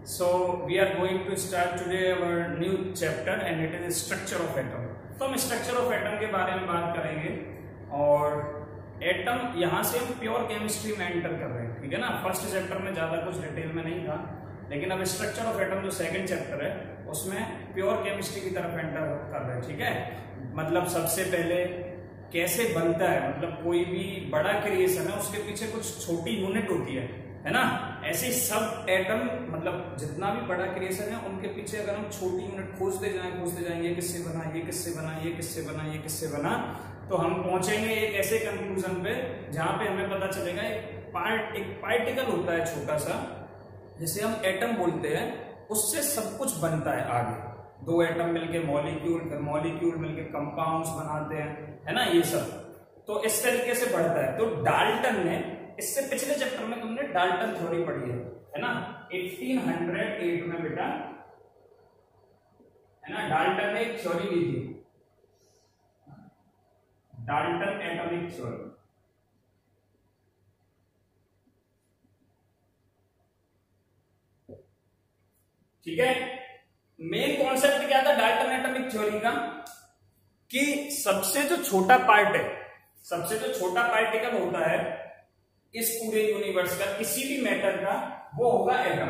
So we are going to start today our new chapter and it is structure of atom. तो हम structure of atom के बारे में बात करेंगे और एटम यहाँ से हम प्योर केमिस्ट्री में एंटर कर रहे हैं, ठीक है ना। फर्स्ट चैप्टर में ज्यादा कुछ डिटेल में नहीं था, लेकिन अब स्ट्रक्चर ऑफ एटम जो सेकंड चैप्टर है उसमें प्योर केमिस्ट्री की तरफ एंटर कर रहे हैं, ठीक है। मतलब सबसे पहले कैसे बनता है, मतलब कोई भी बड़ा क्रिएशन है उसके पीछे कुछ छोटी यूनिट होती है ना। ऐसे सब एटम मतलब जितना भी बड़ा क्रिएशन है उनके पीछे अगर हम छोटी यूनिट खोजते जाएं ये किससे बना, ये किससे बना, ये किससे बना, ये किससे बना, तो हम पहुंचेंगे एक ऐसे कंक्लूजन पे जहां पे हमें पता चलेगा एक पार्टिकल होता है छोटा सा, जिसे हम एटम बोलते हैं, उससे सब कुछ बनता है। आगे दो एटम मिलके मॉलिक्यूल, फिर मॉलिक्यूल मिलके कंपाउंड्स बनाते हैं, है ना, ये सब। तो इस तरीके से बढ़ता है। तो डाल्टन ने, इससे पिछले चैप्टर में तुमने डाल्टन थ्योरी पढ़ी है ना, 1808 में बेटा, है ना। डाल्टन ने एक थ्योरी दी थी, डाल्टन एटॉमिक थ्योरी। ठीक है। मेन कॉन्सेप्ट क्या था डाल्टन एटॉमिक थ्योरी का, कि सबसे जो छोटा पार्ट है, सबसे जो छोटा पार्टिकल होता है इस पूरे यूनिवर्स का, किसी भी मैटर का, वो होगा एटम।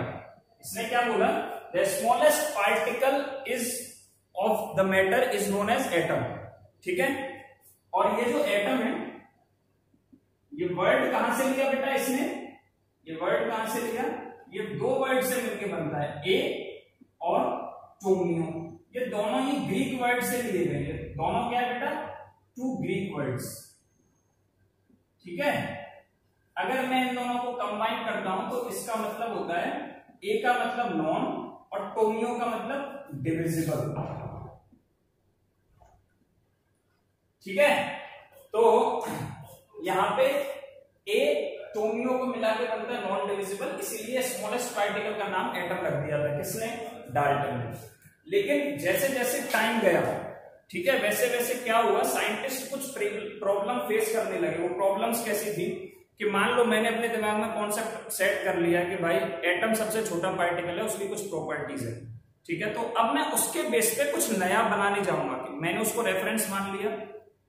इसने क्या बोला, the smallest particle is of the matter is known as atom, ठीक है। और ये जो एटम है, ये वर्ड कहां से लिया बेटा इसने, ये वर्ड कहां से लिया, ये दो वर्ड से मिलकर बनता है, ए और टोमियो। ये दोनों ही ग्रीक वर्ड से लिए गए हैं। दोनों क्या है बेटा, टू ग्रीक वर्ड्स, ठीक है। अगर मैं इन दोनों को कंबाइन करता हूं तो इसका मतलब होता है, ए का मतलब नॉन और टोमियो का मतलब डिविजिबल, ठीक है। तो यहां पे ए टोमियो को मिला के बनता है नॉन डिविजिबल, इसीलिए स्मॉलेस्ट पार्टिकल का नाम एटम रख दिया था, किसने, डाल्टन ने। लेकिन जैसे जैसे टाइम गया, ठीक है, वैसे वैसे क्या हुआ, साइंटिस्ट कुछ प्रॉब्लम फेस करने लगे। वो प्रॉब्लम्स कैसी थी कि मान लो मैंने अपने दिमाग में कॉन्सेप्ट सेट कर लिया कि भाई एटम सबसे छोटा पार्टिकल है, उसकी कुछ प्रॉपर्टीज है, ठीक है। तो अब मैं उसके बेस पे कुछ नया बनाने जाऊंगा, कि मैंने उसको रेफरेंस मान लिया,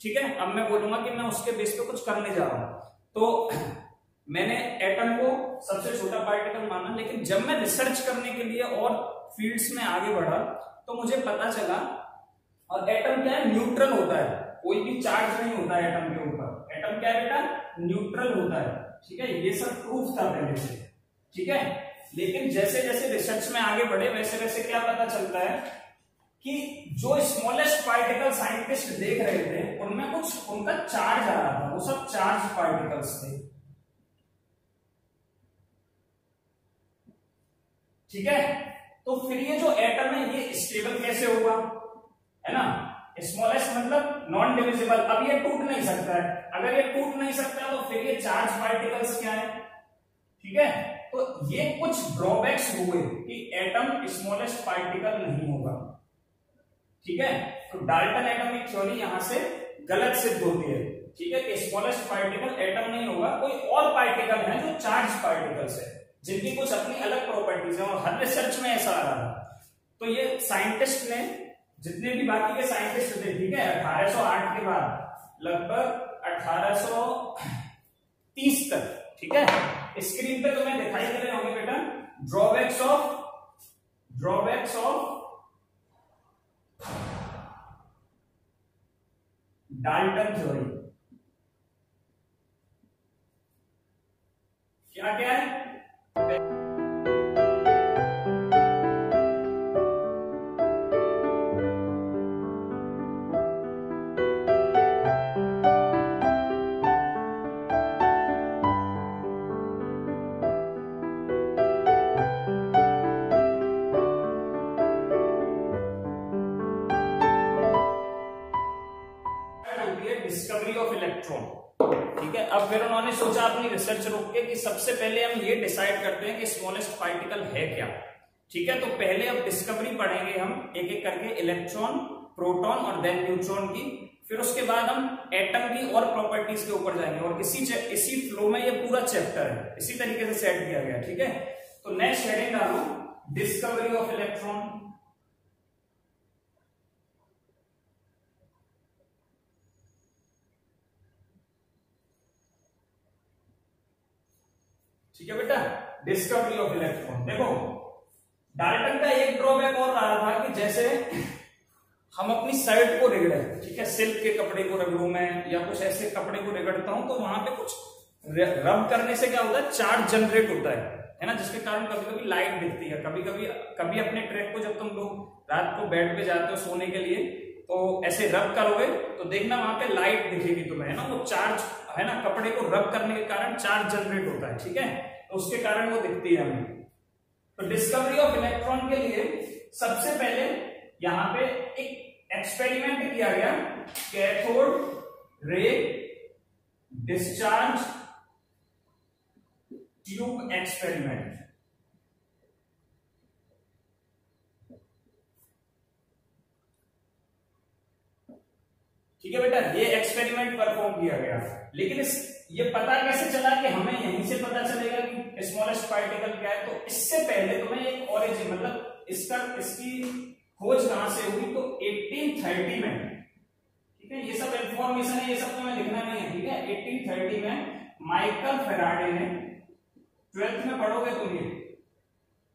ठीक है। अब मैं बोलूंगा कि मैं उसके बेस पे कुछ करने जा रहा हूं। तो मैंने एटम को सबसे छोटा पार्टिकल माना, लेकिन जब मैं रिसर्च करने के लिए और फील्ड्स में आगे बढ़ा तो मुझे पता चला, और एटम क्या है, न्यूट्रल होता है, कोई भी चार्ज नहीं होता है एटम के ऊपर। एटम क्या है बेटा, न्यूट्रल होता है, ठीक है। ये सब प्रूफ था पहले से, ठीक है। लेकिन जैसे जैसे रिसर्च में आगे बढ़े वैसे वैसे क्या पता चलता है कि जो स्मॉलेस्ट पार्टिकल साइंटिस्ट देख रहे थे उनमें कुछ उनका चार्ज आ रहा था, वो सब चार्ज पार्टिकल्स थे, ठीक है। तो फिर ये जो एटम है ये स्टेबल कैसे होगा, है ना। स्मॉलेस्ट मतलब नॉन डिविजिबल, अब ये टूट नहीं सकता है। अगर ये टूट नहीं सकता तो फिर ये चार्ज पार्टिकल्स क्या है, ठीक है। तो ये कुछ ड्रॉबैक्स हुए कि एटम स्मॉलेस्ट पार्टिकल नहीं होगा, ठीक है। तो डाल्टन एटॉमिक थ्योरी यहां से गलत सिद्ध होती है, ठीक है, कि स्मॉलेस्ट पार्टिकल एटम नहीं होगा, कोई और पार्टिकल है जो चार्ज पार्टिकल्स है, जिनकी कुछ अपनी अलग प्रॉपर्टीज है, और हर रिसर्च में ऐसा आ रहा है। तो ये साइंटिस्ट ने, जितने भी बाकी के साइंटिस्ट थे, ठीक है, 1808 के बाद लगभग 1830 तक, ठीक है। स्क्रीन पे तुम्हें दिखाई दे रहे होंगे बेटा, ड्रॉबैक्स ऑफ डाल्टन थ्योरी। क्या क्या है, डिस्कवरी ऑफ इलेक्ट्रॉन, ठीक है। अब फिर उन्होंने सोचा अपनी रिसर्च रोक के कि सबसे पहले हम ये डिसाइड करते हैं कि स्मॉलेस्ट पार्टिकल है क्या, ठीक है। तो पहले अब डिस्कवरी पढ़ेंगे हम एक एक करके, इलेक्ट्रॉन, प्रोटॉन और देन न्यूट्रॉन की। फिर उसके बाद हम एटम की और प्रॉपर्टीज के ऊपर जाएंगे, और इसी फ्लो में ये पूरा चैप्टर है, इसी तरीके से सेट किया गया, ठीक है। तो नेक्स्ट हेडिंग डालो, डिस्कवरी ऑफ इलेक्ट्रॉन, ठीक है बेटा, डिस्कवरी ऑफ इलेक्ट्रॉन। देखो डाल्टन का एक ड्रॉबैक और रहा था कि जैसे हम अपनी शर्ट को रगड़े, ठीक है, सिल्क के कपड़े को रगड़ू मैं या कुछ ऐसे कपड़े को रगड़ता हूं तो वहां पे कुछ रब करने से क्या होता है, चार्ज जनरेट होता है ना, जिसके कारण कभी कभी लाइट दिखती है। कभी अपने ट्रैक को जब तुम लोग रात को बेड पे जाते हो सोने के लिए तो ऐसे रब करोगे तो देखना वहां पे लाइट दिखेगी तुम्हें, है ना, वो चार्ज है ना, कपड़े को रब करने के कारण चार्ज जनरेट होता है, ठीक है, तो उसके कारण वो दिखती है हमें। तो डिस्कवरी ऑफ इलेक्ट्रॉन के लिए सबसे पहले यहां पे एक एक्सपेरिमेंट किया गया, cathode ray discharge tube experiment. ठीक है बेटा, ये एक्सपेरिमेंट परफॉर्म किया गया, लेकिन ये पता कैसे चला कि हमें यहीं से पता चलेगा कि स्मॉलेस्ट पार्टिकल क्या है। तो इससे पहले तुम्हें एक ओरिजिन मतलब इसकी खोज कहां से हुई, तो 1830 में, ठीक है, ये सब इंफॉर्मेशन है, ये सब तुम्हें लिखना नहीं है, ठीक है। 1830 में माइकल फेराडे ने, 12th में पढ़ोगे तुम ये,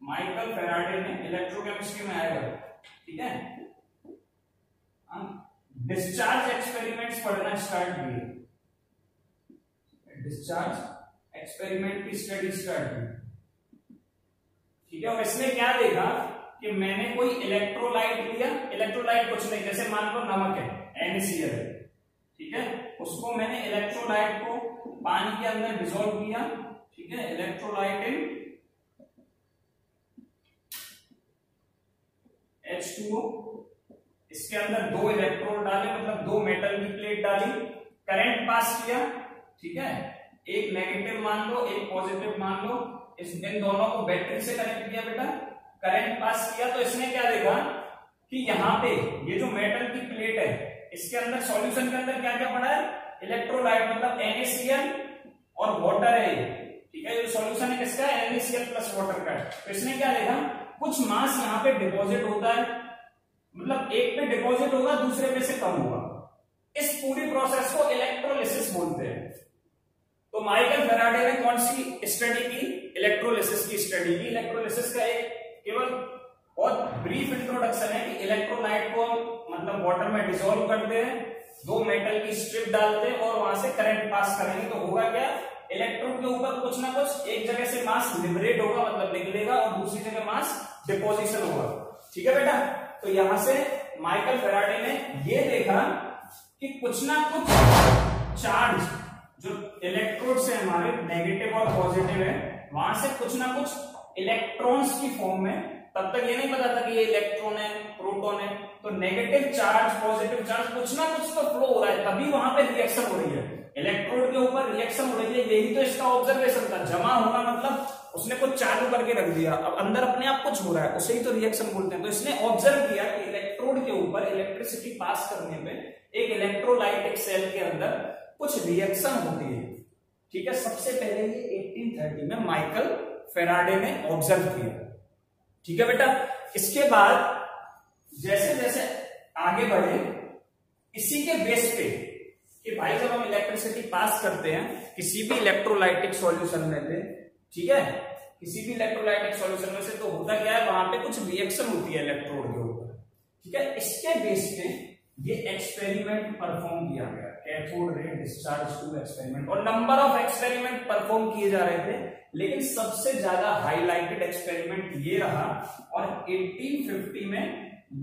माइकल फेराडे ने, इलेक्ट्रोकेमिस्ट्री में आएगा, ठीक है, डिस्चार्ज एक्सपेरिमेंट्स पढ़ना स्टार्ट किए, डिस्चार्ज एक्सपेरिमेंट की स्टडी स्टार्ट की, ठीक है। और इसने क्या देखा कि मैंने कोई इलेक्ट्रोलाइट लिया, इलेक्ट्रोलाइट कुछ नहीं, जैसे मान लो नमक है, NaCl है, ठीक है, उसको मैंने इलेक्ट्रोलाइट को पानी के अंदर डिसॉल्व किया, ठीक है, इलेक्ट्रोलाइट इन H2O, इसके अंदर 2 इलेक्ट्रोड डाले, मतलब 2 मेटल की प्लेट डाली, करंट पास किया, ठीक है, एक नेगेटिव मान लो एक पॉजिटिव मान लो, इन दोनों को बैटरी से कनेक्ट किया बेटा, करंट पास किया। तो इसने क्या देखा कि यहाँ पे ये जो मेटल की प्लेट है इसके अंदर सॉल्यूशन के अंदर क्या क्या पड़ा है, इलेक्ट्रोलाइट मतलब NaCl और वाटर है, ठीक है, ये सॉल्यूशन है किसका, NaCl प्लस वाटर का। तो इसने क्या देखा, कुछ मास यहाँ पे डिपॉजिट होता है, मतलब एक पे डिपॉजिट होगा दूसरे पे से कम होगा, इस पूरी प्रोसेस को इलेक्ट्रोलिसिस बोलते हैं। तो माइकल फेराडे ने कौन सी स्टडी की, इलेक्ट्रोलिसिस की स्टडी की। इलेक्ट्रोलिसिस का एक केवल बहुत ब्रीफ इंट्रोडक्शन है कि इलेक्ट्रोलाइट को मतलब वाटर में डिसॉल्व करते हैं, 2 मेटल की स्ट्रिप डालते हैं और वहां से करंट पास करेंगे, तो होगा क्या, इलेक्ट्रोड के ऊपर कुछ ना कुछ एक जगह से मास लिबरेट होगा, मतलब निकलेगा, और दूसरी जगह मास डिपोजिशन होगा, ठीक है बेटा। तो यहां से माइकल फेराडे ने ये देखा कि कुछ ना कुछ चार्ज जो इलेक्ट्रोड से हमारे नेगेटिव और पॉजिटिव है, वहां से कुछ ना कुछ इलेक्ट्रॉन्स की फॉर्म में, तब तक ये नहीं पता था कि ये इलेक्ट्रॉन है प्रोटॉन है, तो नेगेटिव चार्ज पॉजिटिव चार्ज कुछ ना कुछ तो फ्लो हो रहा है, तभी वहां पे रिएक्शन हो रही है, इलेक्ट्रोड के ऊपर रिएक्शन हो रही है। यही तो इसका ऑब्जर्वेशन था, जमा होना मतलब उसने कुछ चालू करके रख दिया, अब अंदर अपने आप कुछ हो रहा है, उसे ही तो रिएक्शन बोलते हैं। तो इसने ऑब्जर्व किया कि इलेक्ट्रोड के ऊपर इलेक्ट्रिसिटी पास करने पे एक इलेक्ट्रोलाइटिक सेल के अंदर कुछ रिएक्शन होती है, ठीक है। सबसे पहले ये 1830 में माइकल फेराडे ने ऑब्जर्व किया, ठीक है बेटा। इसके बाद जैसे जैसे आगे बढ़े, इसी के बेस पे कि भाई जब हम इलेक्ट्रिसिटी पास करते हैं किसी भी इलेक्ट्रोलाइटिक सॉल्यूशन में से, ठीक है, किसी भी इलेक्ट्रोलाइटिक सॉल्यूशन में से, तो होता क्या है, वहां पे कुछ रिएक्शन होती है इलेक्ट्रोड के ऊपर, ठीक है। इसके बेस पे ये एक्सपेरिमेंट परफॉर्म किया गया, cathode ray discharge tube experiment, और नंबर ऑफ एक्सपेरिमेंट परफॉर्म किए जा रहे थे, लेकिन सबसे ज्यादा हाईलाइटेड एक्सपेरिमेंट ये रहा। और 1850 में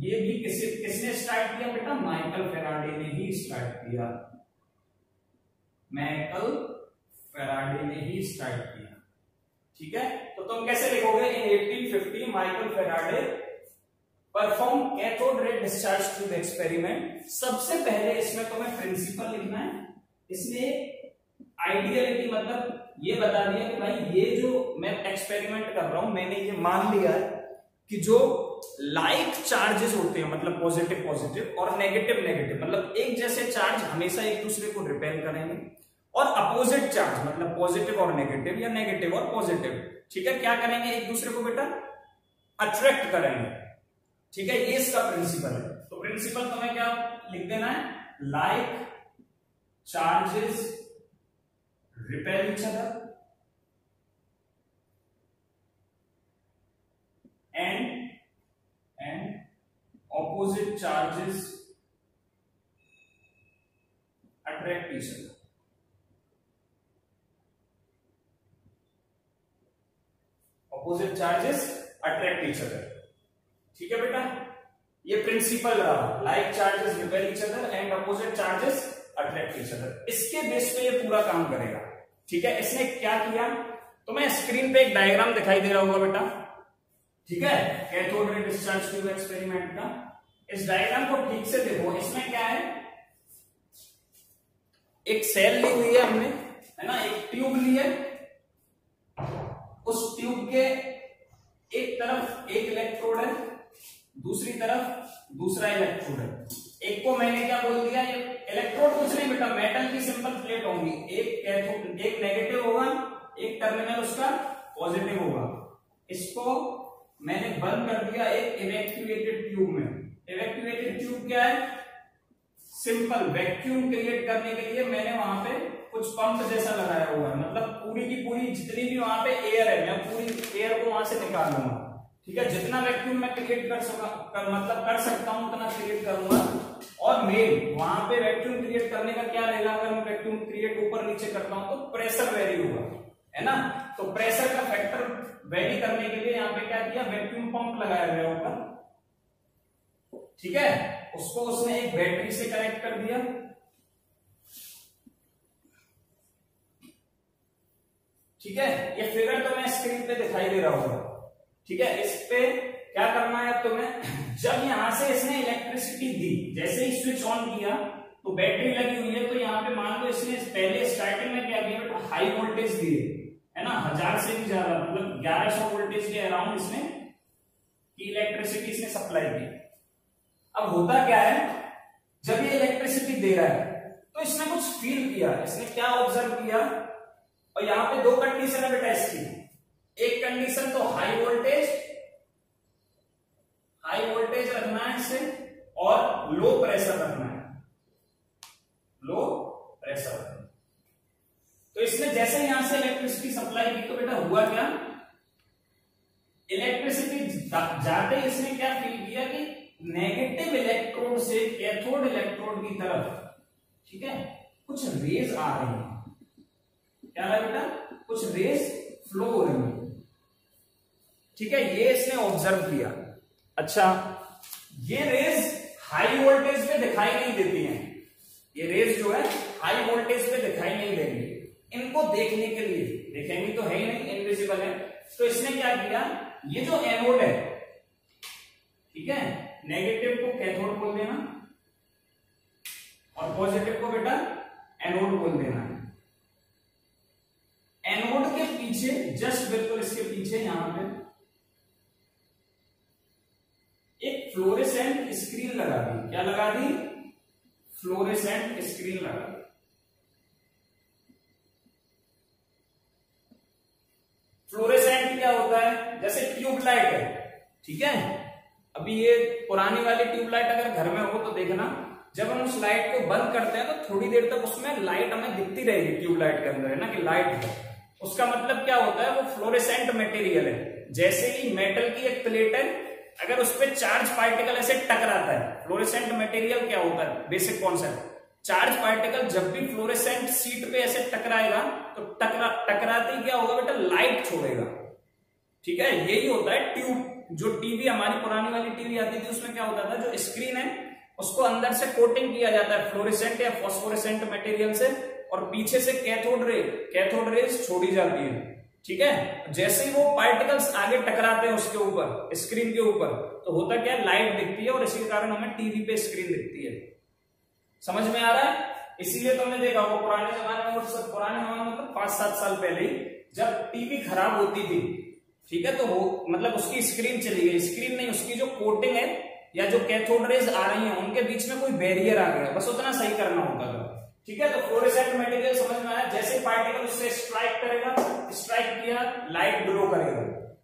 ये भी किसने स्टार्ट किया बेटा, माइकल फेराडे ने ही स्टार्ट किया, माइकल फेराडे ने ही स्टार्ट किया, ठीक है। तो तुम कैसे लिखोगे, इन 1850 Michael Faraday perform cathode ray discharge tube experiment. सबसे पहले इसमें तुम्हें प्रिंसिपल लिखना है, इसने आइडियलिटी मतलब ये बता दिया कि भाई ये जो मैं एक्सपेरिमेंट कर रहा हूं, मैंने ये मान लिया है कि जो लाइक चार्जेस होते हैं, मतलब पॉजिटिव पॉजिटिव और नेगेटिव नेगेटिव, मतलब एक जैसे चार्ज हमेशा एक दूसरे को रिपेल करेंगे, और अपोजिट चार्ज मतलब पॉजिटिव और नेगेटिव या नेगेटिव और पॉजिटिव, ठीक है, क्या करेंगे एक दूसरे को बेटा अट्रैक्ट करेंगे। ठीक है, ये इसका प्रिंसिपल है। तो प्रिंसिपल तुम्हें क्या लिख देना है, like charges repel each other and opposite charges attract each other। opposite charges attract each other। ठीक है बेटा, ये प्रिंसिपल रहा, like charges repel each other and opposite charges attract each other. इसके बेस पे ये पूरा काम करेगा। ठीक है, इसने क्या किया, तो मैं स्क्रीन पे एक डायग्राम दिखाई दे रहा होगा बेटा, ठीक है, cathode ray discharge tube experiment का। इस डायग्राम को ठीक से देखो, इसमें क्या है, एक सेल ली हुई है हमने, है ना, एक ट्यूब ली है, उस ट्यूब के एक तरफ एक इलेक्ट्रोड है, दूसरी तरफ दूसरा इलेक्ट्रोड है। एक को मैंने क्या बोल दिया, ये इलेक्ट्रोड कुछ नहीं बेटा, मेटल की सिंपल प्लेट होंगी, एक कैथोड, एक नेगेटिव होगा, एक टर्मिनल उसका पॉजिटिव होगा। इसको मैंने बंद कर दिया एक इवैक्यूएटेड ट्यूब में। इवैक्यूएटेड ट्यूब क्या है, सिंपल वैक्यूम क्रिएट करने के लिए मैंने वहां पे कुछ पंप जैसा लगाया हुआ है, मतलब पूरी की पूरी जितनी भी वहां पे एयर है, मैं पूरी एयर को वहां से निकाल लूंगा। ठीक है, जितना वैक्यूम मैं क्रिएट कर सकता हूं उतना क्रिएट करूंगा। और मेन वहां पे वैक्यूम क्रिएट करने का क्या रहेगा, अगर मैं वैक्यूम क्रिएट ऊपर नीचे करता हूं तो प्रेशर वेरी होगा, है ना। तो प्रेशर का फैक्टर वेरी करने के लिए यहाँ पे क्या किया, वैक्यूम पंप लगाया गया ऊपर। ठीक है, उसको उसने एक बैटरी से कनेक्ट कर दिया। ठीक है, ये फिगर तो मैं स्क्रीन पे दिखाई दे रहा होगा। ठीक है, इस पे क्या करना है तुम्हें, जब यहां से इसने इलेक्ट्रिसिटी दी, जैसे ही स्विच ऑन किया तो बैटरी लगी हुई है, तो यहाँ पे मान लो इसने पहले स्टार्टिंग में क्या किया, हाई वोल्टेज दिए, है ना, 1000 से भी ज्यादा, मतलब 1100 वोल्टेज के अराउंड इसने की इलेक्ट्रिसिटी इसने सप्लाई की। अब होता क्या है, जब ये इलेक्ट्रिसिटी दे रहा है तो इसने कुछ फील किया, इसने क्या ऑब्जर्व किया, और यहाँ पे दो कंडीशन है बेटा इसकी। एक कंडीशन तो हाई वोल्टेज रखना है इसे, और लो प्रेशर रखना है, लो प्रेशर रखना है। तो इसने जैसे यहां से इलेक्ट्रिसिटी सप्लाई की तो बेटा हुआ क्या, इलेक्ट्रिसिटी जाते ही इसने क्या फील किया कि नेगेटिव इलेक्ट्रोड से कैथोड इलेक्ट्रोड की तरफ, ठीक है, कुछ रेज आ रही है। क्या है बेटा, कुछ रेज फ्लो हो रही है। ठीक है, ये इसने ऑब्जर्व किया। अच्छा, ये रेज हाई वोल्टेज पे दिखाई नहीं देती हैं, ये रेज जो है हाई वोल्टेज पे दिखाई नहीं देंगी। इनको देखने के लिए, देखेंगी तो है ही नहीं, इनविजिबल है। तो इसने क्या किया, ये जो एनोड है, ठीक है, नेगेटिव को कैथोड बोल देना और पॉजिटिव को बेटा एनोड बोल देना। एनोड के पीछे, जस्ट बिल्कुल इसके पीछे यहां पे एक फ्लोरेसेंट स्क्रीन लगा दी। क्या लगा दी, फ्लोरेसेंट स्क्रीन लगा दी। फ्लोरेसेंट क्या होता है, जैसे ट्यूबलाइट है, ठीक है। अभी ये पुरानी वाली ट्यूबलाइट अगर घर में हो तो देखना, जब हम उस लाइट को बंद करते हैं तो थोड़ी देर तक उसमें लाइट हमें दिखती रहेगी ट्यूबलाइट के अंदर, है ना, कि लाइट है। उसका मतलब क्या होता है, वो फ्लोरेसेंट मटेरियल है। जैसे ही मेटल की एक प्लेट है, अगर उस पर चार्ज पार्टिकल ऐसे टकराता है, फ्लोरेसेंट मटेरियल क्या होता है, बेसिक कॉन्सेप्ट, चार्ज पार्टिकल जब भी फ्लोरेसेंट शीट पे ऐसे टकराएगा तो टकराते क्या होगा बेटा, लाइट छोड़ेगा। ठीक है, यही होता है ट्यूब। जो टीवी, हमारी पुरानी वाली टीवी आती थी, उसमें क्या होता था, जो स्क्रीन है उसको अंदर से कोटिंग किया जाता है फ्लोरेसेंट या फॉस्फोरेसेंट मटेरियल से, और पीछे से कैथोड रेज छोड़ी जाती है। ठीक है, जैसे ही वो पार्टिकल्स आगे टकराते हैं उसके ऊपर, स्क्रीन के ऊपर, तो होता क्या है, लाइट दिखती है, और इसी कारण हमें टीवी पे स्क्रीन दिखती है। समझ में आ रहा है। इसीलिए तुमने देखा वो पुराने जमाने में, पुराने जमाने में मतलब 5-7 साल पहले ही, जब टीवी खराब होती थी, ठीक है, तो वो मतलब उसकी स्क्रीन चली गई, स्क्रीन नहीं, उसकी जो कोटिंग है या जो कैथोड रेज आ रही है उनके बीच में कोई बैरियर आ गया, बस उतना सही करना होता था। ठीक है, तो फ्लोरेसेंट मटेरियल समझ में आया, जैसे पार्टिकल उससे स्ट्राइक करेगा, स्ट्राइक किया, लाइट ग्लो करेगा,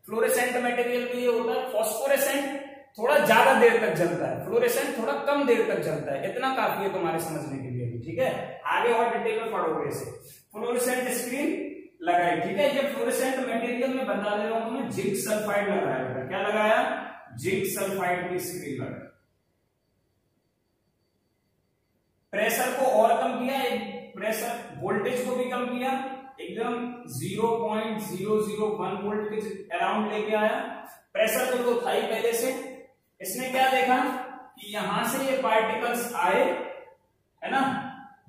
फ्लोरेसेंट मटेरियल में ये होता है। फॉस्फोरेसेंट थोड़ा ज्यादा देर तक जलता है, फ्लोरेसेंट थोड़ा कम देर तक जलता है। इतना काफी है तुम्हारे समझने के लिए भी, ठीक है। आगे और डिटेल में पढ़ोगे इसे। फ्लोरेसेंट स्क्रीन लगाई, ठीक है। ये फ्लोरेसेंट मटेरियल में बता दे रहा हूं तुम्हें, जिंक सल्फाइड लगाया। क्या लगाया? जिंक सल्फाइड की स्क्रीन लगाई। प्रेशर को और कम किया, प्रेशर वोल्टेज को भी कम किया, एकदम 0.001 वोल्ट के अराउंड लेके आया। प्रेशर तो था ही पहले से। इसने क्या देखा कि यहां से ये पार्टिकल्स आए, है ना,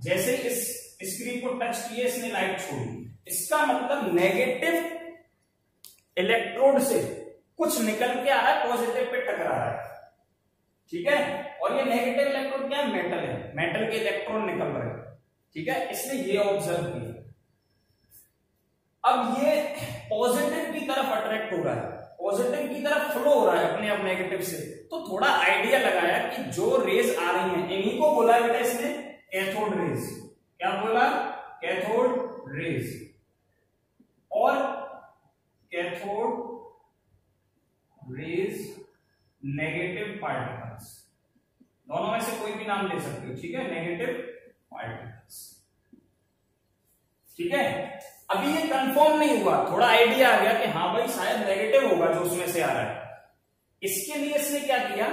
जैसे इस स्क्रीन को टच किए इसने लाइट छोड़ी। इसका मतलब नेगेटिव इलेक्ट्रोड से कुछ निकल के आ रहा है, पॉजिटिव पे टकरा रहा है, ठीक है। और ये नेगेटिव इलेक्ट्रोड क्या है? मेटल है, मेटल के इलेक्ट्रॉन निकल रहे हैं, ठीक है। इसने ये ऑब्जर्व किया। अब ये पॉजिटिव की तरफ अट्रैक्ट हो रहा है, पॉजिटिव की तरफ फ्लो हो रहा है अपने आप नेगेटिव से। तो थोड़ा आइडिया लगाया कि जो रेज आ रही हैं इन्हीं को बोला बेटा इसने कैथोड रेज। क्या बोला? Cathode rays. और कैथोड रेज नेगेटिव पार्टिकल्स, दोनों में से कोई भी नाम ले सकते हो, ठीक है। नेगेटिव पार्टिकल्स, ठीक है। अभी ये कंफर्म नहीं हुआ, थोड़ा आइडिया आ गया कि हाँ भाई शायद नेगेटिव होगा जो उसमें से आ रहा है। इसके लिए इसने क्या किया,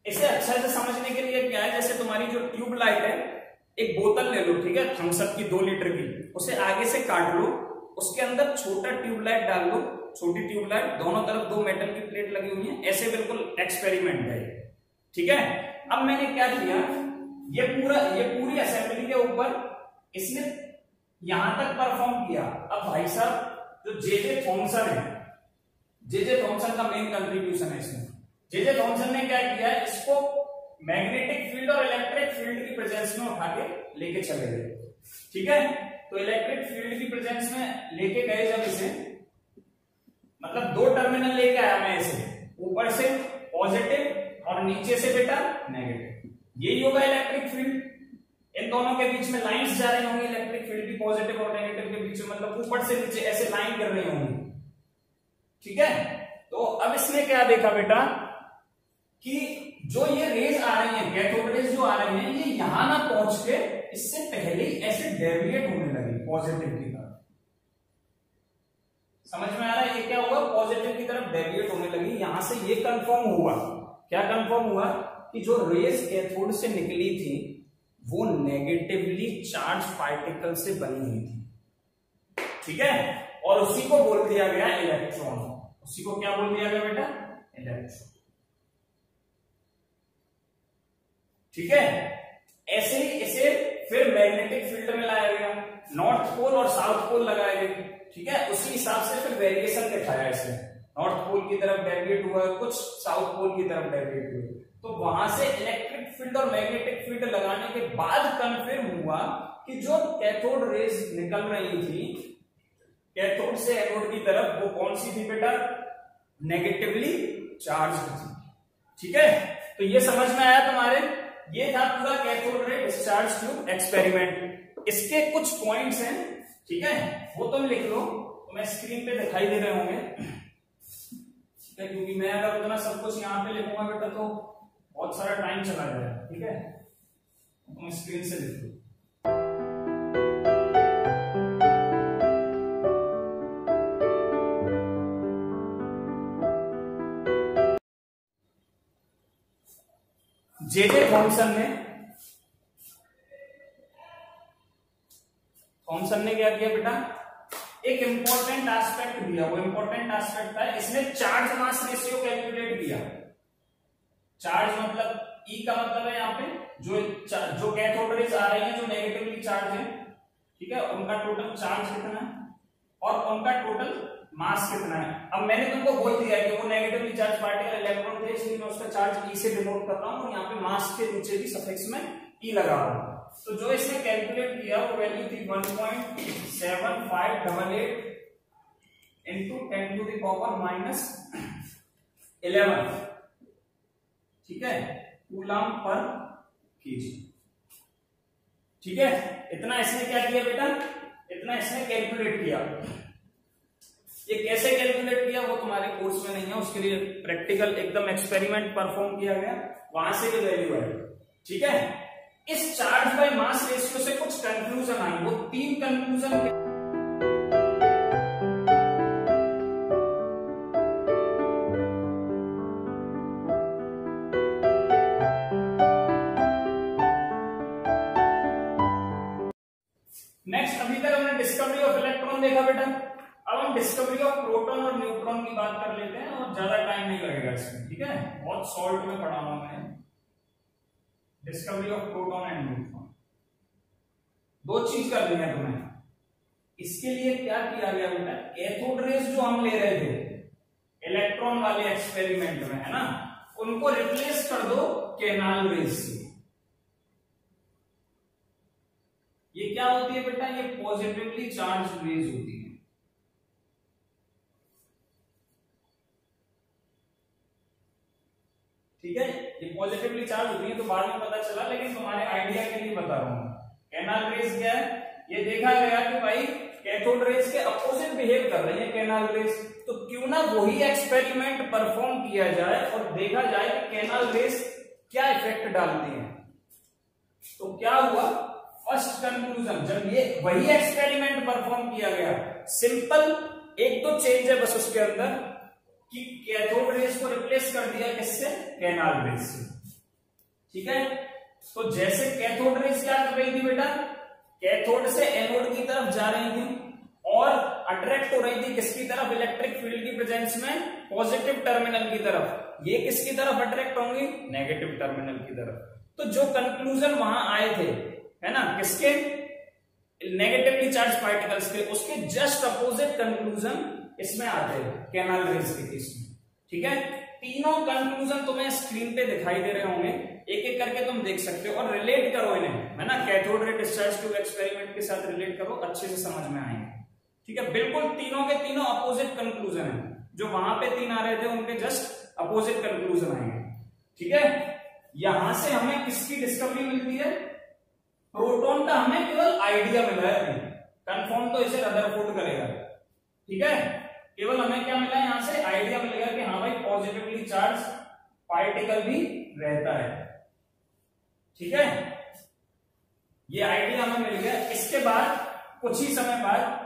इसे अच्छा से समझने के लिए क्या है, जैसे तुम्हारी जो ट्यूब लाइट है, एक बोतल ले लो, ठीक है, थम्स अप की 2 लीटर की, उसे आगे से काट लो, उसके अंदर छोटा ट्यूबलाइट डाल लो, छोटी ट्यूबलाइट, दोनों तरफ 2 मेटल की प्लेट लगी हुई है, ऐसे बिल्कुल एक्सपेरिमेंट है, ठीक है। अब मैंने क्या किया, ये पूरी असेंबली के ऊपर इसने यहां तक परफॉर्म किया। अब भाई साहब जो जे थॉमसन है, जे थॉमसन का मेन कंट्रीब्यूशन है इसमें। जे थॉमसन ने क्या किया, इसको मैग्नेटिक फील्ड और इलेक्ट्रिक फील्ड की प्रेजेंस में उठा के लेके चले गए, ठीक है। तो इलेक्ट्रिक फील्ड की प्रेजेंस में लेके गए जब इसे, मतलब 2 टर्मिनल लेके आया मैं इसे, ऊपर से पॉजिटिव और नीचे से बेटा नेगेटिव, यही होगा इलेक्ट्रिक फील्ड। इन दोनों के बीच में लाइंस जा रही होंगी, इलेक्ट्रिक फील्ड की पॉजिटिव और नेगेटिव के बीच में, मतलब ऊपर से नीचे ऐसे लाइन कर रही होंगी, ठीक है। तो अब इसने क्या देखा बेटा कि जो ये रेज आ रही है, कैथोड रेज जो आ रही है, ये यहां ना पहुंच के इससे पहले ही ऐसे डेविएट होने लगी पॉजिटिव की तरफ। समझ में आ रहा है ये क्या हुआ? पॉजिटिव की तरफ डेविएट होने लगी। यहां से ये कंफर्म हुआ, क्या कंफर्म हुआ कि जो रेज कैथोड से निकली थी वो नेगेटिवली चार्ज पार्टिकल से बनी हुई थी, ठीक है। और उसी को बोल दिया गया इलेक्ट्रॉन। उसी को क्या बोल दिया गया बेटा? इलेक्ट्रॉन, ठीक है। ऐसे ही इसे फिर मैग्नेटिक फील्ड में लाया गया, नॉर्थ पोल और साउथ पोल लगाए गए, ठीक है। उसी हिसाब से फिर वेरिएशन दिखाया इसने, नॉर्थ पोल की तरफ डेविएट हुआ, कुछ साउथ पोल की तरफ डेविएट हुए। तो वहां से इलेक्ट्रिक फील्ड और मैग्नेटिक फील्ड लगाने के बाद कंफर्म हुआ कि जो कैथोड रेज निकल रही थी कैथोड से एनोड की तरफ, वो कौन सी थी बेटा? नेगेटिवली चार्ज थी, ठीक है। तो ये समझ में आया तुम्हारे? ये था पूरा cathode ray discharge tube experiment. इसके कुछ पॉइंट्स हैं, ठीक है, वो तुम लिख लो, तो मैं स्क्रीन पे दिखाई दे रहे होंगे, ठीक है, क्योंकि मैं अगर उतना सब कुछ यहाँ पे लिखूंगा बेटा तो बहुत सारा टाइम चला जाएगा, ठीक है। तुम स्क्रीन से लिख लो। जे थॉमसन ने क्या किया बेटा? एक इंपॉर्टेंट एस्पेक्ट दिया। वो इंपॉर्टेंट एस्पेक्ट था, इसने चार्ज मास रेशियो कैलकुलेट किया। चार्ज मतलब E का मतलब है यहाँ पे जो कैथोड रेज आ रही है जो नेगेटिवली चार्ज है, ठीक है, उनका टोटल चार्ज कितना है और उनका टोटल मास कितना है। अब मैंने तुमको बोल दिया कि वो नेगेटिवली चार्ज पार्टिकल इलेक्ट्रॉन थे, इसलिए मैं उसका चार्ज E से डिनोट कर रहा हूं और यहाँ पे मास के नीचे भी सफिक्स में E लगा रहा हूं। तो जो इसने कैलकुलेट किया वो वैल्यू थी 1.7588 into 10 to the power minus 11, ठीक है, कूलम पर केजी, ठीक है। इतना इसने क्या किया बेटा? इतना इसने कैलकुलेट किया। ये कैसे कैलकुलेट किया वो तुम्हारे कोर्स में नहीं है, उसके लिए प्रैक्टिकल एकदम एक्सपेरिमेंट परफॉर्म किया गया, वहां से ये वैल्यू आई। ठीक है, इस चार्ज बाय मास रेशियो से कुछ कंक्लूजन आई, वो 3 कंक्लूजन। नेक्स्ट, अभी तक हमने डिस्कवरी ऑफ इलेक्ट्रॉन देखा बेटा, अब हम डिस्कवरी ऑफ प्रोटॉन और न्यूट्रॉन की बात कर लेते हैं और ज्यादा टाइम नहीं लगेगा इसमें। ठीक है, बहुत शॉर्ट में पढ़ाऊंगा मैं। Discovery of proton and neutron, 2 चीज कर दी है तुम्हें। इसके लिए क्या किया गया बेटा, कैथोड रेज जो हम ले रहे थे इलेक्ट्रॉन वाले एक्सपेरिमेंट में, है ना, उनको रिप्लेस कर दो कैनाल रेज से। ये क्या होती है बेटा, ये पॉजिटिवली चार्ज रेज होती है। ठीक है, ये पॉजिटिवली चार्ज होती है, तो बाद में पता चला, लेकिन तुम्हारे आइडिया के लिए बता रहा हूं। कैनाल रेज क्या है, ये देखा गया कि भाई कैथोड रेज के अपोजिट बिहेव कर रही है कैनाल रेज, तो क्यों ना वही एक्सपेरिमेंट परफॉर्म किया जाए और देखा जाए कि कैनाल रेज क्या इफेक्ट डालती है। तो क्या हुआ, फर्स्ट कंक्लूजन, जब ये वही एक्सपेरिमेंट परफॉर्म किया गया, सिंपल एक तो चेंज है बस उसके अंदर कि कैथोड रेज को रिप्लेस कर दिया किससे, कैनाल रेज से। ठीक है, तो जैसे कैथोड रेज क्या कर रही थी बेटा, कैथोड से एनोड की तरफ जा रही थी और अट्रैक्ट हो रही थी किसकी तरफ, इलेक्ट्रिक फील्ड की प्रेजेंस में पॉजिटिव टर्मिनल की तरफ। ये किसकी तरफ अट्रैक्ट होंगी, नेगेटिव टर्मिनल की तरफ। तो जो कंक्लूजन वहां आए थे, है ना, किसके, नेगेटिवली चार्ज पार्टिकल्स के, उसके जस्ट अपोजिट कंक्लूजन इसमें आते हैं कैनाल रेज के केस में। ठीक है, तीनों कंक्लूजन तुम्हें स्क्रीन पे दिखाई दे रहे होंगे, एक एक करके तुम देख सकते हो और रिलेट करो इन्हें, है ना, cathode ray discharge tube experiment के साथ रिलेट करो, अच्छे से समझ में आएंगे। ठीक है, बिल्कुल तीनों के तीनों अपोजिट कंक्लूजन है, जो वहां पे 3 आ रहे थे उनके जस्ट अपोजिट कंक्लूजन आएंगे। ठीक है, यहां से हमें किसकी डिस्कवरी मिलती है, प्रोटॉन का हमें केवल आइडिया मिला है, कंफर्म तो इसे रदरफोर्ड करेगा। ठीक है, केवल हमें क्या मिला है, यहां से आइडिया मिलेगा कि हाँ भाई पॉजिटिवली चार्ज पार्टिकल भी रहता है। ठीक है, ये आइडिया हमें मिल गया। इसके बाद कुछ ही समय बाद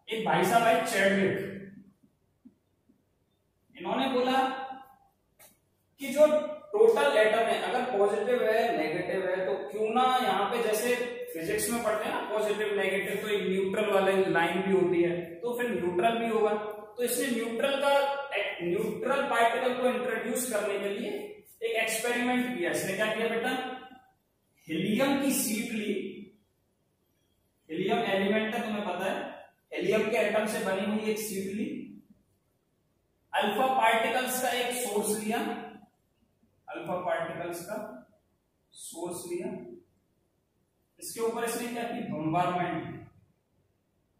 एक भाई साहब है चैडविक, इन्होंने बोला कि जो टोटल एटम है अगर पॉजिटिव है नेगेटिव है, तो क्यों ना यहाँ पे जैसे फिजिक्स में पढ़ते हैं ना पॉजिटिव नेगेटिव, तो एक न्यूट्रल वाली लाइन भी होती है, तो फिर न्यूट्रल भी होगा। तो इसने न्यूट्रल पार्टिकल को इंट्रोड्यूस करने के लिए एक एक्सपेरिमेंट किया। इसने क्या किया बेटा, हीलियम की शीट ली, हीलियम एलिमेंट है तुम्हें पता है, हीलियम के एटम से बनी हुई एक शीट ली, अल्फा पार्टिकल्स का एक सोर्स लिया, अल्फा पार्टिकल्स का सोर्स लिया, इसके ऊपर इसने क्या की, बम्बारमेंट,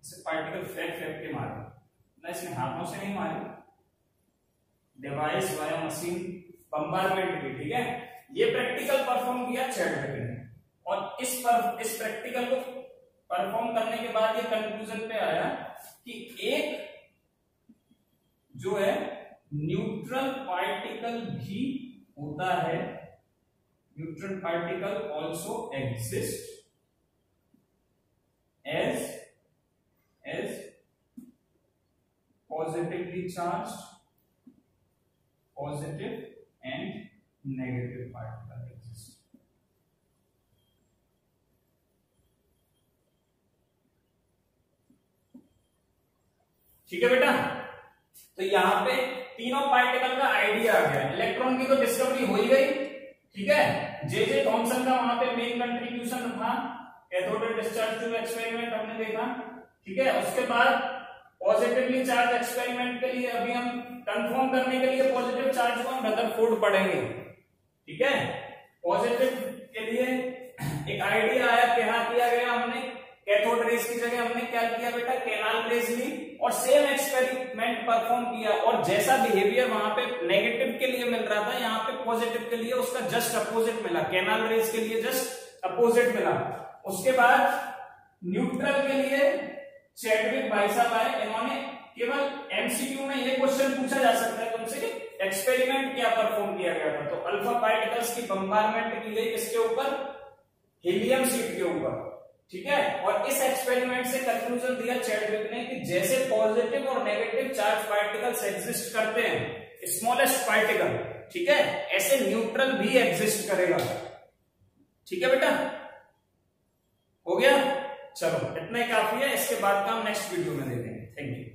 इसे पार्टिकल फेंक फेंक के मारे, ना इसने हाथों से नहीं मारे, डिवाइस वाया मशीन बम्बारमेंट की। ठीक है, ये प्रैक्टिकल परफॉर्म किया चैडविक ने, और इस प्रैक्टिकल को परफॉर्म करने के बाद ये कंक्लूजन पे आया कि एक जो है न्यूट्रल पार्टिकल भी होता है, neutral particle also exist as positively charged, positive and negative particle exist. ठीक है बेटा, तो यहां पे तीनों पार्टिकल का आइडिया आ गया। इलेक्ट्रॉन की तो डिस्कवरी हो ही गई। ठीक है, जे थॉमसन का वहां पे मेन कंट्रीब्यूशन था, cathode ray discharge tube experiment हमने देखा। ठीक है, उसके बाद पॉजिटिवली चार्ज एक्सपेरिमेंट के लिए अभी हम कंफर्म करने के लिए पॉजिटिव चार्ज को हम रदरफोर्ड पढ़ेंगे। ठीक है, पॉजिटिव के लिए एक आइडिया आया, क्या किया गया हमने, कैथोड रेज की जगह हमने क्या किया बेटा, कैनाल रेज ली और सेम एक्सपेरिमेंट परफॉर्म किया, और जैसा बिहेवियर वहां पे नेगेटिव के लिए मिल रहा था, यहाँ पे पॉजिटिव के लिए उसका जस्ट अपोजिट मिला, कैनाल रेज के लिए जस्ट अपोजिट मिला। उसके बाद न्यूट्रल के लिए चैडविक भाई साहब आए, इन्होंने केवल एमसीक्यू में ये क्वेश्चन पूछा जा सकता है तुमसे कि एक्सपेरिमेंट क्या परफॉर्म किया गया था, तो अल्फा पार्टिकल्स की बम्बारमेंट की गई किसके ऊपर, हीलियम शीट के ऊपर, ठीक है। और इस एक्सपेरिमेंट से कंक्लूजन दिया चैडविक ने कि जैसे पॉजिटिव और नेगेटिव चार्ज पार्टिकल्स एग्जिस्ट करते हैं, स्मॉलेस्ट पार्टिकल, ठीक है, ऐसे न्यूट्रल भी एग्जिस्ट करेगा। ठीक है बेटा, हो गया, चलो इतना ही काफी है, इसके बाद का हम नेक्स्ट वीडियो में देखेंगे। Thank you.